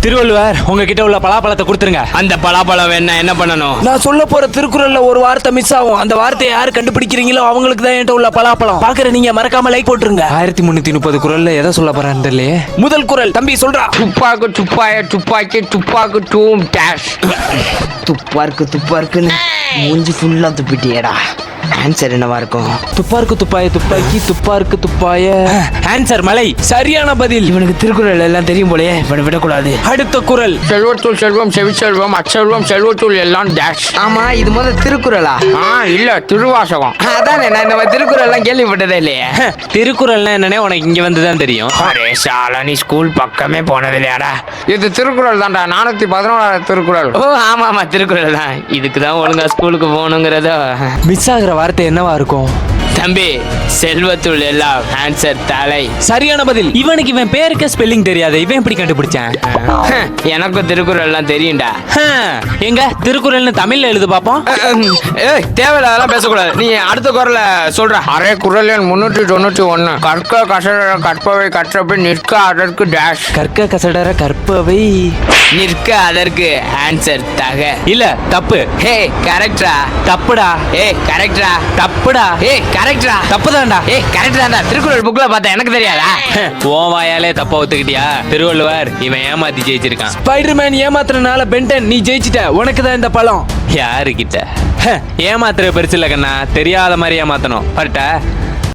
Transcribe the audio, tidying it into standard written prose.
திருவள்ளுவர் உங்ககிட்ட உள்ள பலாப்பழத்தை கொடுத்துருங்க. அந்த பலாப்பழம் வேணா என்ன பண்ணணும்? நான் சொல்ல போற திருக்குறள்ல ஒரு வார்த்தை மிஸ் ஆகும். அந்த வார்த்தையை யாரு கண்டுபிடிக்கிறீங்களோ அவங்களுக்கு தான் என்கிட்ட உள்ள பலாப்பழம். பாக்குற நீங்க மறக்காம லைக் போட்டுருங்க. 1330 குறள்ல எதை சொல்ல போறான்னு தெரியலையே. முதல் குறள் தம்பி சொல்றா. துப்பாக்கு துப்பாய துப்பாக்கி துப்பாக்கு டூம் டேஷ். துப்பாருக்குன்னு மூஞ்சி ஃபுல்லா துப்பிட்டியடா. ஆன்சர் என்னவா இருக்கும்? துப்பாருக்கு துப்பாய துப்பாக்கி துப்பாருக்கு துப்பாய. ஆன்சர் மலை. சரியான பதில். இவனுக்கு திருக்குறள் எல்லாம் தெரியும் போலயே, இவனை விடக்கூடாது. அடுத்த குறள். செல்வத்துள் செல்வம் செவிச்செல்வம் அச்செல்வம் செல்வத்துள் எல்லாம் டேஷ். ஆமா, இது முதல் திருக்குறளா? இல்ல திருவாசகம். அதானே, நான் இந்த மாதிரி திருக்குறள் எல்லாம் கேள்விப்பட்டதே இல்லையே. திருக்குறள்னா என்னன்னே உனக்கு இங்க வந்துதான் தெரியும். அரே சாலா, நீ ஸ்கூல் பக்கமே போனது இல்லையாடா? இது திருக்குறள் தான்டா, 411 திருக்குறள். ஓ ஆமா திருக்குறள் தான். இதுக்கு தான் ஒழுங்கா ஸ்கூலுக்கு போகணுங்கிறத. மிஸ் ஆகுற வார்த்தை என்னவா இருக்கும்? தம்பி, செல்வத்துள் எல்லாம் ஆன்சர் தலை. சரியான பதில். இவனுக்கு இவன் பேருக்கு ஸ்பெல்லிங் தெரியாது, இவன் எப்படி கண்டுபிடிச்சான்? எனக்கும் திருக்குறள் எல்லாம் தெரியும்டா. எங்க திருக்குறள்னு தமிழ்ல எழுது பாப்போம். ஏய், தேவையில்ல அதெல்லாம் பேசக்கூடாது. நீ அடுத்த குறளை சொல்ற. அரே குறள் எண் 391. கற்க கசட கற்பவை கற்றபின் நிற்க அதற்கு டேஷ். கற்க கசடர கற்பவை. நிற்க அதற்கு ஆன்சர் தக. இல்ல தப்பு. ஹே கரெக்டா? தப்புடா. ஏய் கரெக்டா? தப்புடா. ஏய் கரெக்டா? தப்புதான்டா. ஏய் கரெக்ட் தான்டா. திருக்குறள் புக்ல பார்த்தா எனக்கு தெரியாதா? உன் வாயாலே தப்பா ஒத்துக்கிட்டியா? திருவள்ளுவர் இவன் ஏமாத்தி ஜெயிச்சிருக்கான். ஸ்பைடர்மேன் ஏமாத்துறனால பென்டன் நீ ஜெயிச்சிட்ட. உனக்கு தான் இந்த பழம். யாருக்கிட்ட? ஏமாத்துற பெருசு இல்ல கண்ணா, தெரியாத மாதிரி ஏமாத்தணும். பட்ட